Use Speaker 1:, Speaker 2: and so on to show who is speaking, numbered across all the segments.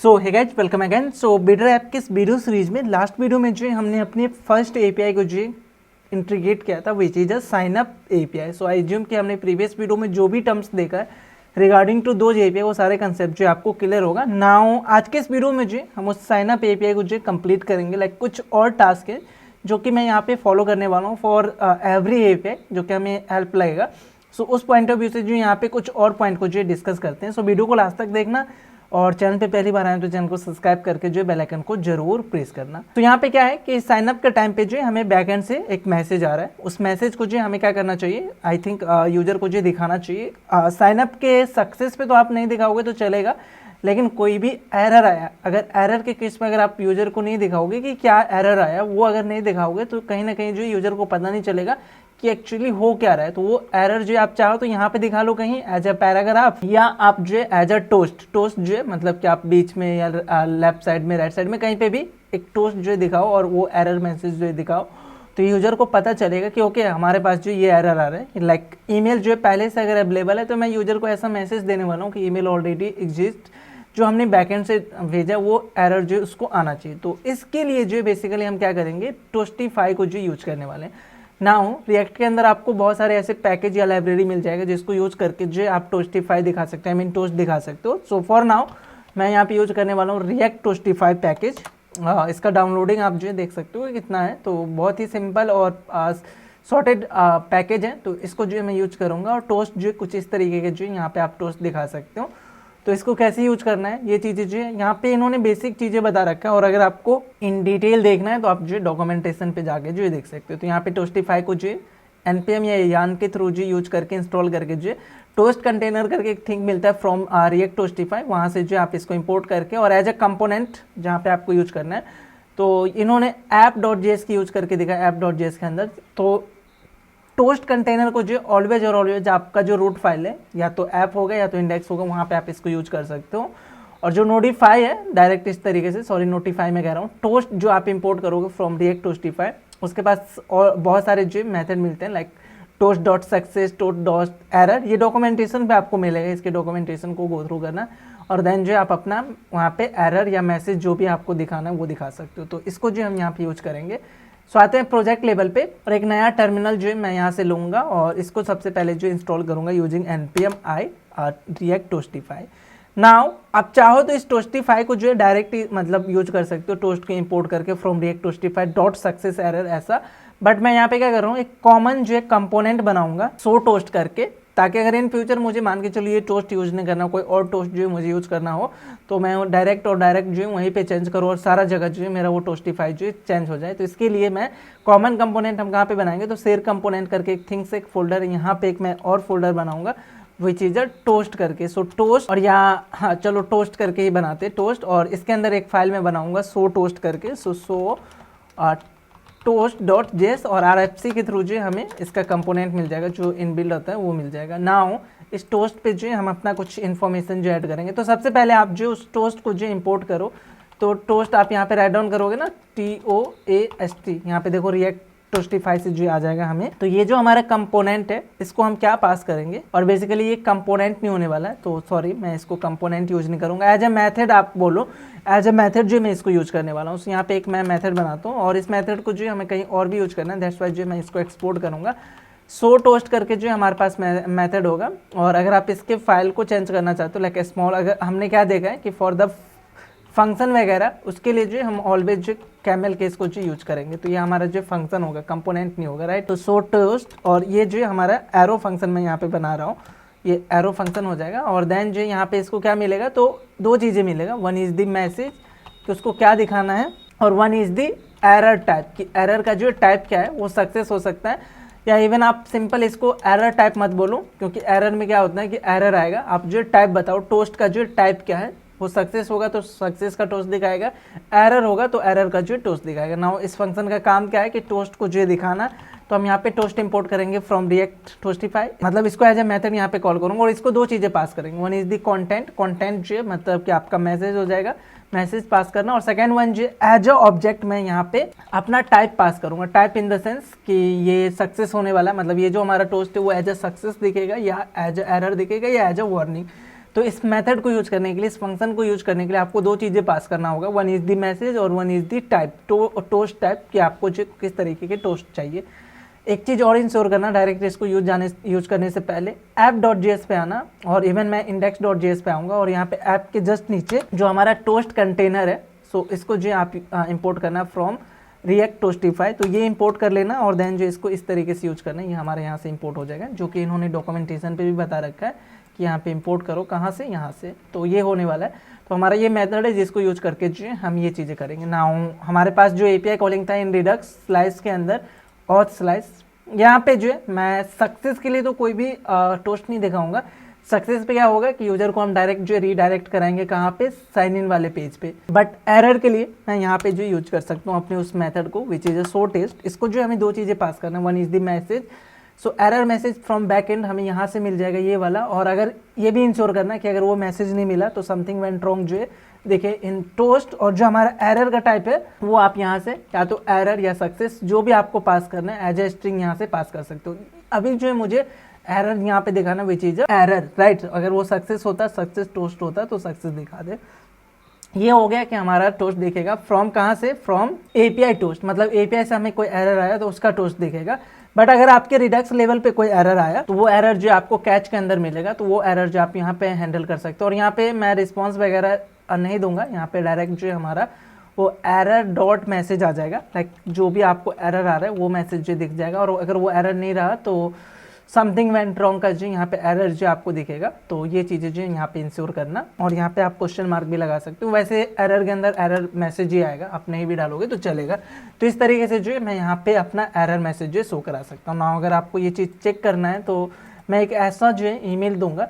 Speaker 1: सो hey guys welcome again. सो bidder app के इस video series में लास्ट वीडियो में जो हमने अपने फर्स्ट एपीआई को जो इंटीग्रेट किया था which is a sign up API. So I assume कि हमने प्रीवियस वीडियो में जो भी टर्म्स देखा है रिगार्डिंग टू दो एपीआई वो सारे कंसेप्ट जो आपको क्लियर होगा। नाउ आज के इस वीडियो में जो हम उस साइन अप एपीआई को जो कंप्लीट करेंगे। लाइक कुछ और टास्क है जो कि मैं यहाँ पे फॉलो करने वाला हूँ फॉर एवरी एपीआई जो कि हमें हेल्प लगेगा। सो उस पॉइंट ऑफ व्यू से जो यहाँ पे कुछ और पॉइंट को जो डिस्कस करते हैं। सो वीडियो को लास्ट तक देखना और चैनल पे पहली बार आए तो चैनल को सब्सक्राइब करके जो बेल आइकन को जरूर प्रेस करना। तो यहाँ पे क्या है कि साइन अप के टाइम पे जो हमें बैकएंड से एक मैसेज आ रहा है। उस मैसेज को जो हमें क्या करना चाहिए, आई थिंक यूजर को जो दिखाना चाहिए। साइन अप के सक्सेस पे तो आप नहीं दिखाओगे तो चलेगा, लेकिन कोई भी एरर आया, अगर एरर के केस में अगर आप यूजर को नहीं दिखाओगे कि क्या एरर आया, वो अगर नहीं दिखाओगे तो कहीं ना कहीं जो यूजर को पता नहीं चलेगा कि एक्चुअली हो क्या रहा है। तो वो एरर जो आप चाहो तो यहाँ पे दिखा लो कहीं एज अ पैराग्राफ, या आप जो एज अ टोस्ट जो मतलब कि आप बीच में या लेफ्ट साइड में राइट साइड में कहीं पे भी एक टोस्ट जो दिखाओ और वो एरर मैसेज जो दिखाओ, तो यूजर को पता चलेगा कि ओके हमारे पास जो ये एरर आ रहा है। लाइक ईमेल जो पहले से अगर अवेलेबल है तो मैं यूजर को ऐसा मैसेज देने वाला हूँ कि ईमेल ऑलरेडी एग्जिस्ट, जो हमने बैकएंड से भेजा वो एरर जो उसको आना चाहिए। तो इसके लिए जो बेसिकली हम क्या करेंगे, टोस्टिफाई को जो यूज करने वाले हैं। नाउ रिएक्ट के अंदर आपको बहुत सारे ऐसे पैकेज या लाइब्रेरी मिल जाएगा जिसको यूज करके जो आप टोस्टिफाई दिखा सकते हैं, आई मीन टोस्ट दिखा सकते हो। सो फॉर नाउ मैं यहाँ पे यूज करने वाला हूँ रिएक्ट टोस्टिफाई पैकेज। इसका डाउनलोडिंग आप जो देख सकते हो कितना है, तो बहुत ही सिंपल और सॉर्टेड पैकेज है। तो इसको जो मैं यूज करूँगा और टोस्ट जो कुछ इस तरीके के जो यहाँ पे आप टोस्ट दिखा सकते हो। तो इसको कैसे यूज करना है ये चीज़ें जो है यहाँ पे इन्होंने बेसिक चीज़ें बता रखा है, और अगर आपको इन डिटेल देखना है तो आप जो डॉक्यूमेंटेशन पे जाके जो देख सकते हो। तो यहाँ पे टोस्टिफाई को जो npm या यान के थ्रू जो यूज करके इंस्टॉल करके जो टोस्ट कंटेनर करके एक थिंग मिलता है फ्रॉम रिएक्ट टोस्टिफाई, वहाँ से जो आप इसको इंपोर्ट करके और एज अ कंपोनेंट जहाँ पे आपको यूज करना है। तो इन्होंने app.js की यूज करके दिखा है app.js के अंदर। तो टोस्ट कंटेनर को जो ऑलवेज और ऑलवेज आपका जो रूट फाइल है या तो ऐप होगा या तो इंडेक्स होगा, वहाँ पे आप इसको यूज कर सकते हो। और जो नोटिफाई है डायरेक्ट इस तरीके से, सॉरी नोटिफाई मैं कह रहा हूँ, टोस्ट जो आप इंपोर्ट करोगे फ्रॉम रिएक्ट टोस्टिफाई, उसके पास और बहुत सारे जो मेथड मिलते हैं like toast dot success, toast dot error. ये डॉक्यूमेंटेशन पे आपको मिलेगा, इसके डॉक्यूमेंटेशन को गो थ्रू करना और देन जो आप अपना वहाँ पे एरर या मैसेज जो भी आपको दिखाना है वो दिखा सकते हो। तो इसको जो हम यहाँ पे यूज करेंगे। सो आते हैं प्रोजेक्ट लेवल पे, और एक नया टर्मिनल जो है मैं यहाँ से लूँगा और इसको सबसे पहले जो इंस्टॉल करूँगा using npm i React Toastify. Now आप चाहो तो इस टोस्टिफाई को जो है डायरेक्ट मतलब यूज कर सकते हो टोस्ट को इंपोर्ट करके from React Toastify dot success error ऐसा। बट मैं यहाँ पे क्या कर रहा हूँ, एक कॉमन जो है कंपोनेंट बनाऊंगा सो टोस्ट करके, ताकि अगर इन फ्यूचर मुझे मान के चलो ये टोस्ट यूज नहीं करना, कोई और टोस्ट जो है मुझे यूज करना हो, तो मैं डायरेक्ट जो है वहीं पे चेंज करूँ और सारा जगह जो है मेरा वो टोस्टिफाई जो है चेंज हो जाए। तो इसके लिए मैं कॉमन कंपोनेंट हम कहाँ पे बनाएंगे, तो शेयर कंपोनेंट करके एक थिंग्स एक फोल्डर, यहाँ पे एक मैं और फोल्डर बनाऊंगा विच इज अ टोस्ट करके। सो टोस्ट, और यहाँ हाँ चलो टोस्ट करके ही बनाते टोस्ट, और इसके अंदर एक फाइल में बनाऊंगा सो टोस्ट करके। सो toast.js और RFC के थ्रू जो हमें इसका कंपोनेंट मिल जाएगा, जो इनबिल्ड होता है वो मिल जाएगा। नाउ इस टोस्ट पे जो हम अपना कुछ इन्फॉर्मेशन जो ऐड करेंगे। तो सबसे पहले आप जो उस टोस्ट को जो इंपोर्ट करो, तो टोस्ट आप यहाँ पे राइट डाउन करोगे ना TOAST, यहाँ पे देखो रिएक्ट टोस्टिफाई से जो आ जाएगा हमें। तो ये जो हमारा कंपोनेंट है इसको हम क्या पास करेंगे, और बेसिकली ये कंपोनेंट नहीं होने वाला है, तो सॉरी मैं इसको कंपोनेंट यूज नहीं करूँगा, एज ए मेथड आप बोलो, एज ए मेथड जो मैं इसको यूज करने वाला हूँ। यहाँ पे एक मैं मेथड बनाता हूँ और इस मेथड को जो हमें कहीं और भी यूज करना है, दैट्स वाई जो मैं इसको एक्सपोर्ट करूँगा सो टोस्ट करके जो हमारे पास मेथड होगा। और अगर आप इसके फाइल को चेंज करना चाहते हो लाइक स्मॉल, अगर हमने क्या देखा है कि फॉर द फंक्शन वगैरह उसके लिए जो हम ऑलवेज जो कैमल केस को जो यूज करेंगे, तो ये हमारा जो फंक्शन होगा कंपोनेंट नहीं होगा, राइट। तो सो टोस्ट, और ये जो हमारा एरो फंक्शन मैं यहाँ पे बना रहा हूँ, ये एरो फंक्शन हो जाएगा। और देन जो यहाँ पे इसको क्या मिलेगा, तो दो चीज़ें मिलेगा, वन इज़ द मैसेज कि उसको क्या दिखाना है, और one is the error type कि एरर का जो टाइप क्या है, वो सक्सेस हो सकता है या इवन आप सिंपल इसको एरर टाइप मत बोलो, क्योंकि एरर में क्या होता है कि एरर आएगा, आप जो टाइप बताओ टोस्ट का जो टाइप क्या है, वो सक्सेस होगा तो सक्सेस का टोस्ट दिखाएगा, एरर होगा तो एरर का जो टोस्ट दिखाएगा। नाउ इस फंक्शन का काम क्या है कि टोस्ट को जो दिखाना, तो हम यहाँ पे टोस्ट इंपोर्ट करेंगे फ्रॉम रिएक्ट टोस्टिफाई, मतलब इसको एज ए मेथड यहाँ पे कॉल करूँगा और इसको दो चीज़ें पास करेंगे, वन इज द कंटेंट जो मतलब कि आपका मैसेज हो जाएगा, मैसेज पास करना, और सेकेंड वन जो एज अ ऑब्जेक्ट मैं यहाँ पे अपना टाइप पास करूँगा, टाइप इन द सेंस कि ये सक्सेस होने वाला है, मतलब ये जो हमारा टोस्ट है वो एज अ सक्सेस दिखेगा या एज अ एरर दिखेगा या एज अ वार्निंग। तो इस मेथड को यूज करने के लिए, इस फंक्शन को यूज करने के लिए आपको दो चीज़ें पास करना होगा, वन इज द मैसेज और one is the type, toast type, कि आपको जो किस तरीके के टोस्ट चाहिए। एक चीज़ और इंश्योर करना, डायरेक्ट इसको यूज करने से पहले app.js पे आना, और इवन मैं index.js पे आऊँगा, और यहाँ पे ऐप के जस्ट नीचे जो हमारा टोस्ट कंटेनर है, सो इसको जो आप इंपोर्ट करना फ्रॉम रिएक्ट टोस्टिफाई, तो ये इंपोर्ट कर लेना, और देन जो इसको इस तरीके से यूज करना है, ये हमारे यहाँ से इंपोर्ट हो जाएगा, जो कि इन्होंने डॉक्यूमेंटेशन पे भी बता रखा है कि यहाँ पे इंपोर्ट करो, कहाँ से, यहाँ से। तो ये होने वाला है। तो हमारा ये मेथड है जिसको यूज करके जो है हम ये चीज़ें करेंगे। नाउ हमारे पास जो एपीआई कॉलिंग था इन रिडक्स स्लाइस के अंदर, ऑथ स्लाइस, यहाँ पे जो है मैं सक्सेस के लिए तो कोई भी टोस्ट नहीं दिखाऊंगा। सक्सेस पे क्या होगा कि यूजर को हम डायरेक्ट जो रीडायरेक्ट कराएंगे कहाँ पे, साइन इन वाले पेज पे। बट एरर के लिए मैं यहाँ पे जो यूज कर सकता हूँ अपने उस मेथड को, which is a show test. इसको जो हमें दो चीज़ें पास करना है, one is the message, so error message from back end हमें यहाँ से मिल जाएगा ये वाला, और अगर ये भी इंश्योर करना है कि अगर वो मैसेज नहीं मिला तो समथिंग वेंट रॉन्ग जो है देखिए इन टोस्ट, और जो हमारा एरर का टाइप है वो आप यहाँ से या तो एरर या सक्सेस जो भी आपको पास करना है एज ए स्ट्रिंग यहाँ से पास कर सकते हो। अभी जो है मुझे एरर यहाँ पे दिखाना, वो चीज़ एरर, राइट। अगर वो सक्सेस होता, सक्सेस टोस्ट होता तो सक्सेस दिखा दे। ये हो गया कि हमारा टोस्ट दिखेगा फ्रॉम कहाँ से, फ्रॉम एपीआई टोस्ट, मतलब एपीआई से हमें कोई एरर आया तो उसका टोस्ट दिखेगा। बट अगर आपके रिडक्स लेवल पे कोई एरर आया तो वो एरर जो आपको कैच के अंदर मिलेगा, तो वो एरर जो आप यहाँ पे हैंडल कर सकते हो। और यहाँ पे मैं रिस्पॉन्स वगैरह नहीं दूंगा, यहाँ पे डायरेक्ट जो है हमारा वो एरर डॉट मैसेज आ जाएगा, लाइक जो भी आपको एरर आ रहा है वो मैसेज जो दिख जाएगा। और अगर वो एरर नहीं रहा तो समथिंग वेंट रॉन्ग का जो यहाँ पे एरर जो आपको दिखेगा। तो ये चीज़ें जो यहाँ पे इंश्योर करना, और यहाँ पे आप क्वेश्चन मार्क भी लगा सकते हो। वैसे एरर के अंदर एरर मैसेज ही आएगा, आप नहीं भी डालोगे तो चलेगा। तो इस तरीके से जो है मैं यहाँ पे अपना एरर मैसेज जो शो करा सकता हूँ ना। अगर आपको ये चीज़ चेक करना है तो मैं एक ऐसा जो है ईमेल दूंगा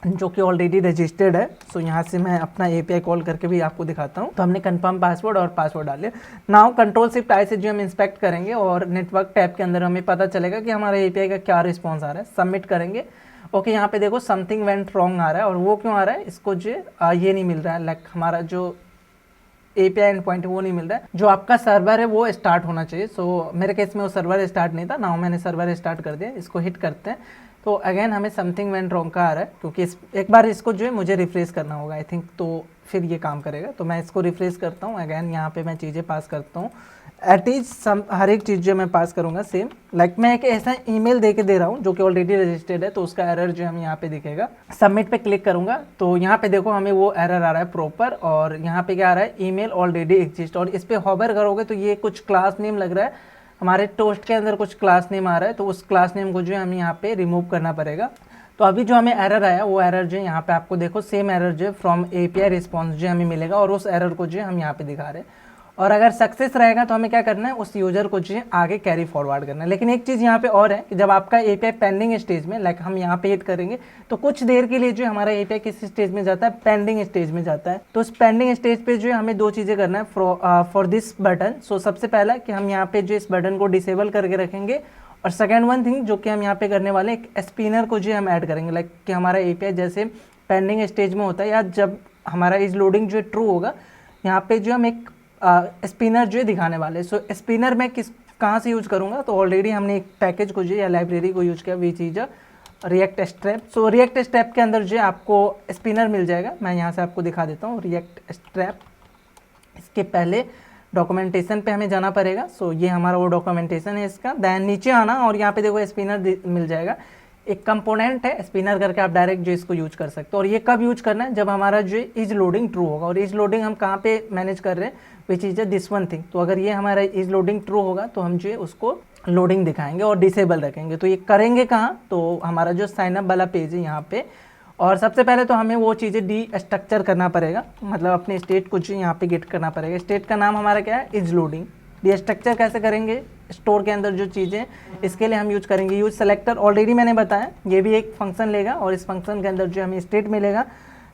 Speaker 1: जो कि ऑलरेडी रजिस्टर्ड है। सो यहाँ से मैं अपना एपीआई कॉल करके भी आपको दिखाता हूँ। तो हमने कंफर्म पासवर्ड और पासवर्ड डाले। नाउ कंट्रोल शिफ्ट आई से जो हम इंस्पेक्ट करेंगे, और नेटवर्क टैब के अंदर हमें पता चलेगा कि हमारे एपीआई का क्या रिस्पॉन्स आ रहा है। सबमिट करेंगे। ओके, यहाँ पे देखो समथिंग वेंट रॉन्ग आ रहा है, और वो क्यों आ रहा है, इसको जो ये नहीं मिल रहा है, लाइक हमारा जो एपीआई एंड पॉइंट है वो नहीं मिल रहा है। जो आपका सर्वर है वो स्टार्ट होना चाहिए। सो मेरे केस में वो सर्वर स्टार्ट नहीं था। नाउ मैंने सर्वर स्टार्ट कर दिया, इसको हिट करते हैं तो अगेन हमें समथिंग वेंट रॉन्ग का आ रहा है, क्योंकि एक बार इसको जो है मुझे रिफ्रेश करना होगा आई थिंक, तो फिर ये काम करेगा। तो मैं इसको रिफ्रेश करता हूँ। अगेन यहाँ पे मैं चीज़ें पास करता हूँ, एट इज हर एक चीज़ जो मैं पास करूँगा सेम, लाइक मैं एक ऐसा ईमेल दे के दे रहा हूँ जो कि ऑलरेडी रजिस्टर्ड है, तो उसका एरर जो हम यहाँ पे दिखेगा। सबमिट पे क्लिक करूँगा तो यहाँ पे देखो हमें वो एरर आ रहा है प्रॉपर, और यहाँ पे क्या आ रहा है, ईमेल ऑलरेडी एग्जिस्ट। और इस पर हॉवर करोगे तो ये कुछ क्लास नेम लग रहा है, हमारे टोस्ट के अंदर कुछ क्लास नेम आ रहा है, तो उस क्लास नेम को जो है हमें यहाँ पे रिमूव करना पड़ेगा। तो अभी जो हमें एरर आया वो एरर जो है यहाँ पे आपको देखो सेम एरर जो है फ्रॉम एपीआई रिस्पॉन्स जो हमें मिलेगा, और उस एरर को जो है हम यहाँ पे दिखा रहे हैं। और अगर सक्सेस रहेगा तो हमें क्या करना है, उस यूजर को जो है आगे कैरी फॉरवर्ड करना है। लेकिन एक चीज़ यहाँ पे और है कि जब आपका एपीआई पेंडिंग स्टेज में, लाइक हम यहाँ पे हिट करेंगे तो कुछ देर के लिए जो हमारा एपीआई किस स्टेज में जाता है, पेंडिंग स्टेज में जाता है। तो उस पेंडिंग स्टेज पे जो है हमें दो चीज़ें करना है फॉर दिस बटन। सो सबसे पहला कि हम यहाँ पे जो इस बटन को डिसेबल करके रखेंगे, और सेकेंड वन थिंग जो कि हम यहाँ पे करने वाले एक स्पिनर को जो हम ऐड करेंगे, लाइक कि हमारा एपीआई जैसे पेंडिंग स्टेज में होता है, या जब हमारा इज लोडिंग जो ट्रू होगा, यहाँ पे जो हम एक स्पिनर जो है दिखाने वाले। सो स्पिनर मैं कहाँ से यूज करूँगा, तो ऑलरेडी हमने एक पैकेज को जो या लाइब्रेरी को यूज किया, we choose Reactstrap. So Reactstrap के अंदर जो आपको स्पिनर मिल जाएगा। मैं यहाँ से आपको दिखा देता हूँ रिएक्ट स्ट्रैप। इसके पहले डॉक्यूमेंटेशन पे हमें जाना पड़ेगा। सो ये हमारा वो डॉक्यूमेंटेशन है इसका। देन नीचे आना, और यहाँ पे देखो स्पिनर मिल जाएगा, एक कंपोनेंट है स्पिनर करके, आप डायरेक्ट जो इसको यूज कर सकते हो। और ये कब यूज करना है, जब हमारा जो इज लोडिंग ट्रू होगा। और इज लोडिंग हम कहाँ पे मैनेज कर रहे हैं, which is this one thing. तो अगर ये हमारा इज लोडिंग ट्रू होगा तो हम जो है उसको लोडिंग दिखाएंगे और डिसेबल रखेंगे। तो ये करेंगे कहाँ, तो हमारा जो साइनअप वाला पेज है यहाँ पे। और सबसे पहले तो हमें वो चीज़ें डी स्ट्रक्चर करना पड़ेगा, मतलब अपने स्टेट को जो यहाँ पे गेट करना पड़ेगा। स्टेट का नाम हमारा क्या है, इज लोडिंग। डी स्ट्रक्चर कैसे करेंगे, स्टोर के अंदर जो चीज़ें, इसके लिए हम यूज करेंगे यूज सेलेक्टर। ऑलरेडी मैंने बताया ये भी एक फंक्शन लेगा, और इस फंक्शन के अंदर जो हमें स्टेट मिलेगा।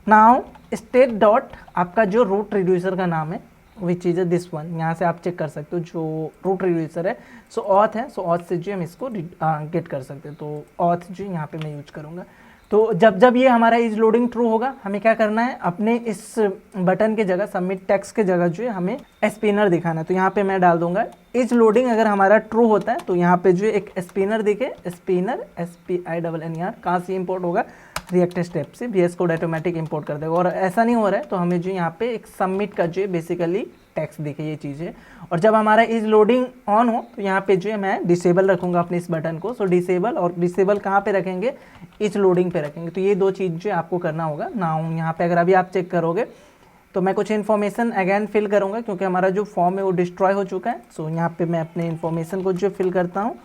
Speaker 1: नाउ स्टेट डॉट आपका जो रूट रिड्यूसर का नाम है, विच इज दिस वन। यहाँ से आप चेक कर सकते हो जो रूट रिड्यूसर है। सो ऑथ है, सो ऑथ से जो हम इसको गेट कर सकते हैं। तो ऑथ जो यहाँ पे मैं यूज करूँगा। तो जब ये हमारा इज लोडिंग ट्रू होगा, हमें क्या करना है, अपने इस बटन के जगह सबमिट टेक्स्ट के जगह जो है हमें स्पिनर दिखाना है। तो यहाँ पे मैं डाल दूंगा इज लोडिंग। अगर हमारा ट्रू होता है तो यहाँ पे जो एक स्पिनर दिखे, स्पिनर SPINNER कहाँ से इंपोर्ट होगा, रिएक्ट स्टेप से VS कोड ऑटोमेटिक इंपोर्ट कर देगा। और ऐसा नहीं हो रहा है तो हमें जो यहाँ पे एक सबमिट का जो बेसिकली टेक्स्ट दिखे ये चीज़ है। और जब हमारा इज लोडिंग ऑन हो तो यहाँ पे जो है मैं डिसेबल रखूँगा अपने इस बटन को। सो डिसेबल, और डिसेबल कहाँ पे रखेंगे, इज लोडिंग पे रखेंगे। तो ये दो चीज़ जो आपको करना होगा। नाउ यहाँ पे अगर अभी आप चेक करोगे तो मैं कुछ इन्फॉर्मेशन अगेन फिल करूँगा क्योंकि हमारा जो फॉर्म है वो डिस्ट्रॉय हो चुका है। सो यहाँ पे मैं अपने इन्फॉर्मेशन को जो फिल करता हूँ,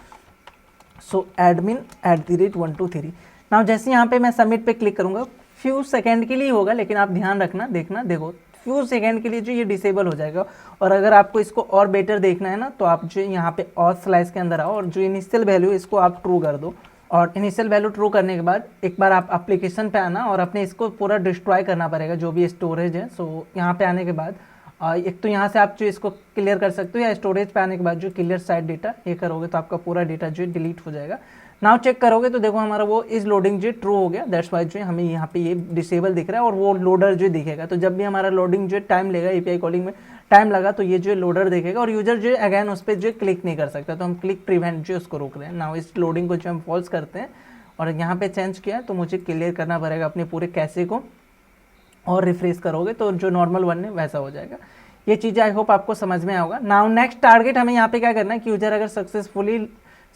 Speaker 1: सो admin@123। नाउ जैसे यहाँ पे मैं सबमिट पे क्लिक करूँगा, फ्यू सेकंड के लिए होगा, लेकिन आप ध्यान रखना, देखना, देखो फ्यू सेकंड के लिए जो ये डिसेबल हो जाएगा। और अगर आपको इसको और बेटर देखना है ना तो आप जो यहाँ पे और स्लाइस के अंदर आओ और जो इनिशियल वैल्यू इसको आप ट्रू कर दो। और इनिशियल वैल्यू ट्रू करने के बाद एक बार आप एप्लीकेशन पे आना और अपने इसको पूरा डिस्ट्रॉय करना पड़ेगा जो भी स्टोरेज है। सो यहाँ पे आने के बाद एक तो यहाँ से आप जो इसको क्लियर कर सकते हो, या स्टोरेज पे आने के बाद जो क्लियर साइड डेटा ये करोगे तो आपका पूरा डेटा जो डिलीट हो जाएगा। नाउ चेक करोगे तो देखो हमारा वो इज लोडिंग जो ट्रू हो गया, दैट्स वाई जो हमें यहाँ पे ये डिसेबल दिख रहा है और वो लोडर जो दिखेगा। तो जब भी हमारा लोडिंग जो टाइम लेगा, API कॉलिंग में टाइम लगा तो ये जो लोडर देखेगा और यूजर जो अगैन उस पर जो क्लिक नहीं कर सकता। तो हम क्लिक प्रिवेंट जो उसको रोक रहे हैं। नाउ इस लोडिंग को जो हम फॉल्स करते हैं और यहाँ पे चेंज किया तो मुझे क्लियर करना पड़ेगा अपने पूरे कैसे को, और रिफ्रेश करोगे तो जो नॉर्मल वन है वैसा हो जाएगा। ये चीज़ें आई होप आपको समझ में आएगा। नाउ नेक्स्ट टारगेट हमें यहाँ पे क्या करना है कि यूजर अगर सक्सेसफुली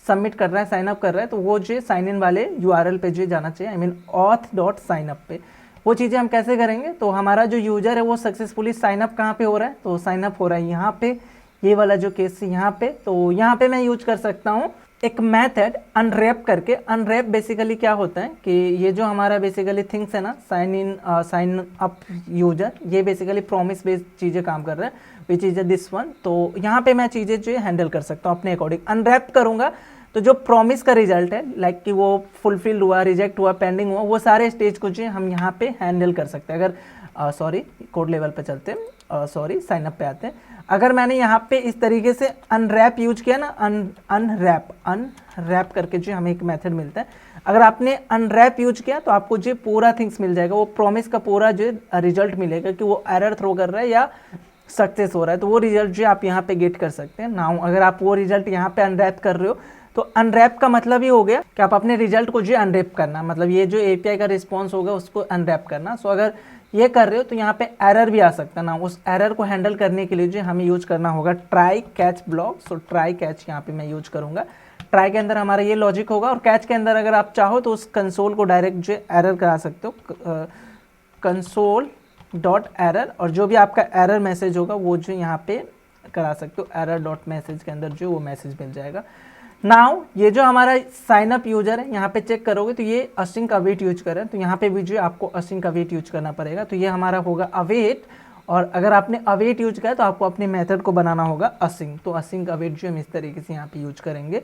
Speaker 1: सबमिट कर रहा है, साइन अप कर रहा है, तो वो जो साइन इन वाले URL पे जो जाना चाहिए, आई मीन auth.signup पे। वो चीज़ें हम कैसे करेंगे, तो हमारा जो यूजर है वो सक्सेसफुली साइन अप कहाँ पे हो रहा है, तो साइन अप हो रहा है यहाँ पे, ये वाला जो केस है यहाँ पे। तो यहाँ पे मैं यूज कर सकता हूँ एक मेथड अनरैप करके। अनरैप बेसिकली क्या होता है कि ये जो हमारा बेसिकली थिंग्स है ना, साइन अप यूजर, ये बेसिकली प्रॉमिस बेस्ड चीज़ें काम कर रहे हैं, विच इज दिस वन। तो यहाँ पे मैं चीज़ें जो हैंडल कर सकता हूँ अपने अकॉर्डिंग। अनरैप करूँगा तो जो प्रॉमिस का रिजल्ट है, लाइक कि वो फुलफिल हुआ, रिजेक्ट हुआ, पेंडिंग हुआ, वो सारे स्टेज को जो हम यहाँ पे हैंडल कर सकते हैं। अगर सॉरी कोड लेवल पे चलते हैं, सॉरी साइन अप पे आते हैं। अगर मैंने यहाँ पे इस तरीके से अनरैप यूज किया ना, अनरैप करके जो हमें एक मेथड मिलता है, अगर आपने अनरैप यूज किया तो आपको जो पूरा थिंग्स मिल जाएगा, वो प्रॉमिस का पूरा जो रिजल्ट मिलेगा कि वो एरर थ्रो कर रहा है या सक्सेस हो रहा है। तो वो रिजल्ट जो आप यहाँ पे गेट कर सकते हैं। नाउ अगर आप वो रिजल्ट यहाँ पे अनरैप कर रहे हो तो अनरैप का मतलब ये हो गया कि आप अपने रिजल्ट को जो अनरैप करना, मतलब ये जो API का रिस्पॉन्स होगा उसको अनरैप करना। सो अगर ये कर रहे हो तो यहाँ पे एरर भी आ सकता है ना, उस एरर को हैंडल करने के लिए जो हमें यूज करना होगा try catch block. So try catch यहाँ पे मैं यूज करूँगा। ट्राई के अंदर हमारा ये लॉजिक होगा और कैच के अंदर अगर आप चाहो तो उस कंसोल को डायरेक्ट जो एरर करा सकते हो, console.error, और जो भी आपका एरर मैसेज होगा वो जो यहाँ पे करा सकते हो, error.message के अंदर जो वो मैसेज मिल जाएगा। नाउ ये जो हमारा साइन अप यूजर है, यहाँ पे चेक करोगे तो ये async await यूज कर रहे हैं, तो यहाँ पे भी जो आपको async await यूज करना पड़ेगा। तो ये हमारा होगा await, और अगर आपने await यूज किया तो आपको अपने मेथड को बनाना होगा async। तो async await जो हम इस तरीके से यहाँ पे यूज करेंगे।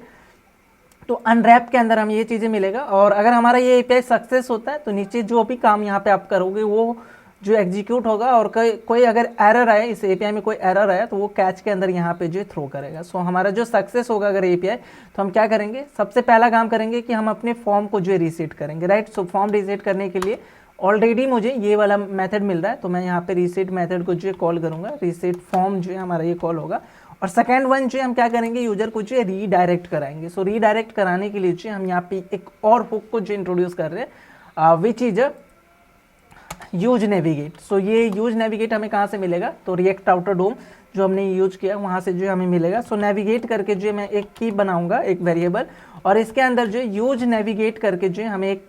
Speaker 1: तो अनरैप के अंदर हमें ये चीज़ें मिलेगा। और अगर हमारा ये API सक्सेस होता है तो नीचे जो भी काम यहाँ पे आप करोगे वो जो एग्जीक्यूट होगा, और कोई अगर एरर आया, इस API में कोई एरर आया तो वो कैच के अंदर यहाँ पे जो थ्रो करेगा। सो हमारा जो सक्सेस होगा अगर API, तो हम क्या करेंगे, सबसे पहला काम करेंगे कि हम अपने फॉर्म को जो है रीसेट करेंगे, राइट। सो फॉर्म रीसेट करने के लिए ऑलरेडी मुझे ये वाला मेथड मिल रहा है, तो मैं यहाँ पे रीसेट मेथड को जो है कॉल करूँगा, रीसेट फॉर्म जो है हमारा ये कॉल होगा। और सेकेंड वन जो हम क्या करेंगे, यूजर को जो है रीडायरेक्ट कराएंगे। सो रीडायरेक्ट कराने के लिए जो हम यहाँ पे एक और हुक को जो इंट्रोड्यूस कर रहे हैं, विच इज यूज नेविगेट। सो ये यूज नेविगेट हमें कहाँ से मिलेगा, तो रिएक्ट आउटर डोम जो हमने यूज किया वहाँ से जो हमें मिलेगा। सो नेविगेट करके जो मैं एक की बनाऊंगा, एक वेरिएबल, और इसके अंदर जो यूज नेविगेट करके जो हमें एक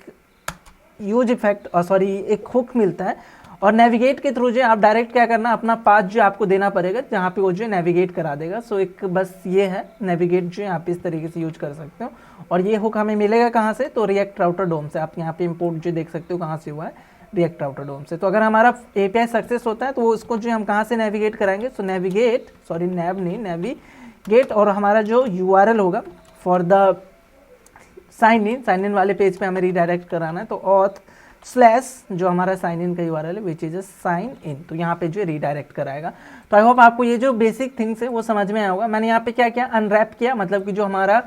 Speaker 1: यूज इफेक्ट एक हुक मिलता है। और नेविगेट के थ्रू जो आप डायरेक्ट क्या करना, अपना पाथ जो आपको देना पड़ेगा जहाँ पे वो जो नेविगेट करा देगा। सो एक बस ये है नेविगेट जो आप इस तरीके से यूज कर सकते हो। और ये हुक हमें मिलेगा कहाँ से, तो रिएक्ट राउटर डोम से। आप यहाँ पे इंपोर्ट जो देख सकते हो कहाँ से हुआ है, रिएक्ट राउटर डोम से। तो अगर हमारा API सक्सेस होता है तो वो उसको जो हम कहाँ से नेविगेट कराएंगे, सो नेविगेट, और हमारा जो URL होगा फॉर द साइन इन वाले पेज पे हमें रीडायरेक्ट कराना है। तो auth/ जो हमारा साइन इन का URL है, विच इज साइन इन, तो यहाँ पे जो रीडायरेक्ट कराएगा। तो आई होप आपको ये जो बेसिक थिंग्स है वो समझ में आया होगा। मैंने यहाँ पे क्या किया, अनरैप किया, मतलब कि जो हमारा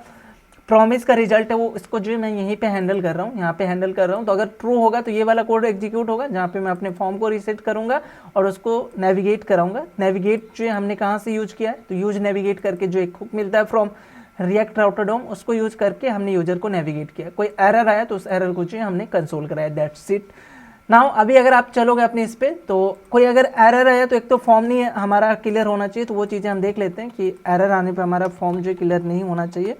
Speaker 1: प्रॉमिस का रिजल्ट है वो इसको जो मैं यहीं पे हैंडल कर रहा हूँ, यहाँ पे हैंडल कर रहा हूँ। तो अगर ट्रू होगा तो ये वाला कोड एग्जीक्यूट होगा जहाँ पे मैं अपने फॉर्म को रीसेट करूँगा और उसको नेविगेट कराऊंगा। नेविगेट जो हमने कहाँ से यूज किया है, तो यूज नेविगेट करके जो एक हुक मिलता है फ्रॉम रिएक्ट राउटर डोम, उसको यूज करके हमने यूजर को नेविगेट किया। कोई एरर आया तो उस एरर को जो है हमने कंसोल कराया, दैट्स इट। नाउ अभी अगर आप चलोगे अपने इस पे, तो कोई अगर एरर आया तो एक तो फॉर्म नहीं है हमारा क्लियर होना चाहिए, तो वो चीज़ें हम देख लेते हैं कि एरर आने पे हमारा फॉर्म जो क्लियर नहीं होना चाहिए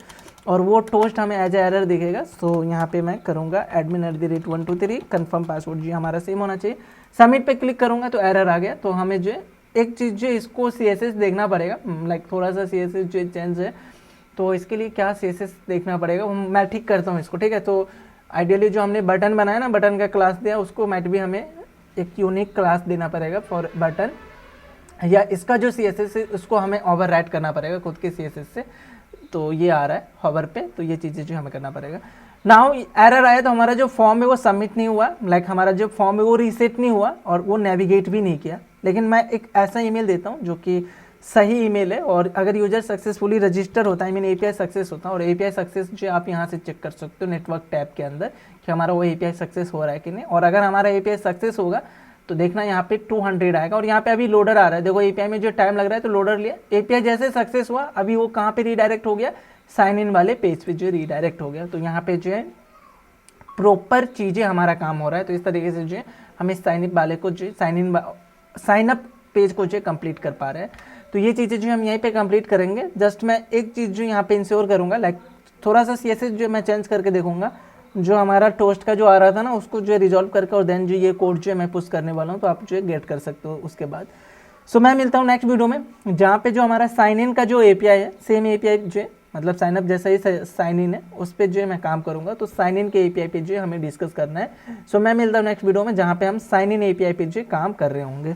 Speaker 1: और वो टोस्ट हमें एज ए एरर दिखेगा। सो यहाँ पे मैं करूँगा admin@123 कन्फर्म पासवर्ड जी हमारा सेम होना चाहिए। सबमिट पे क्लिक करूँगा तो एरर आ गया। तो हमें जो एक चीज़ जो इसको CSS देखना पड़ेगा, लाइक थोड़ा सा CSS जो चेंज है, तो इसके लिए क्या CSS देखना पड़ेगा, मैं ठीक करता हूँ इसको, ठीक है। तो आइडियली जो हमने बटन बनाया ना, बटन का क्लास दिया, उसको मैट भी हमें एक यूनिक क्लास देना पड़ेगा फॉर बटन, या इसका जो CSS है उसको हमें ओवरराइट करना पड़ेगा खुद के CSS से। तो ये आ रहा है हॉवर पे, तो ये चीज़ें जो हमें करना पड़ेगा। नाउ एरर आया तो हमारा जो फॉर्म है वो सबमिट नहीं हुआ, लाइक हमारा जो फॉर्म है वो रीसेट नहीं हुआ और वो नेविगेट भी नहीं किया। लेकिन मैं एक ऐसा ईमेल देता हूँ जो कि सही ईमेल है, और अगर यूजर सक्सेसफुली रजिस्टर होता है, आई मीन API सक्सेस होता है, और API सक्सेस जो आप यहाँ से चेक कर सकते हो नेटवर्क टैब के अंदर कि हमारा वो API सक्सेस हो रहा है कि नहीं। और अगर हमारा API सक्सेस होगा तो देखना यहाँ पे 200 आएगा, और यहाँ पे अभी लोडर आ रहा है। देखो API में जो टाइम लग रहा है तो लोडर लिया, API जैसे सक्सेस हुआ अभी वो कहाँ पे रीडायरेक्ट हो गया, साइन इन वाले पेज पे जो रीडायरेक्ट हो गया। तो यहाँ पे जो है प्रॉपर चीज़ें हमारा काम हो रहा है। तो इस तरीके से जो है हम इस साइन इन वाले को जो साइन अप पेज को जो कंप्लीट कर पा रहे हैं। तो ये चीज़ें जो हम यहीं पे कंप्लीट करेंगे। जस्ट मैं एक चीज़ जो यहाँ पे इंश्योर करूँगा, लाइक थोड़ा सा CSS जो मैं चेंज करके देखूंगा, जो हमारा टोस्ट का जो आ रहा था ना उसको जो है रिजॉल्व करके, और देन जो ये कोड जो है मैं पुश करने वाला हूँ, तो आप जो है गेट कर सकते हो उसके बाद। सो मैं मिलता हूँ नेक्स्ट वीडियो में, जहाँ पे जो हमारा साइन इन का जो API है, सेम API जो है मतलब साइन अप जैसा ही साइन इन है, उस पर जो है मैं काम करूँगा। तो साइन इन के API पे जो है हमें डिस्कस करना है। सो मैं मिलता हूँ नेक्स्ट वीडियो में, जहाँ पे हम साइन इन API पे जो काम कर रहे होंगे।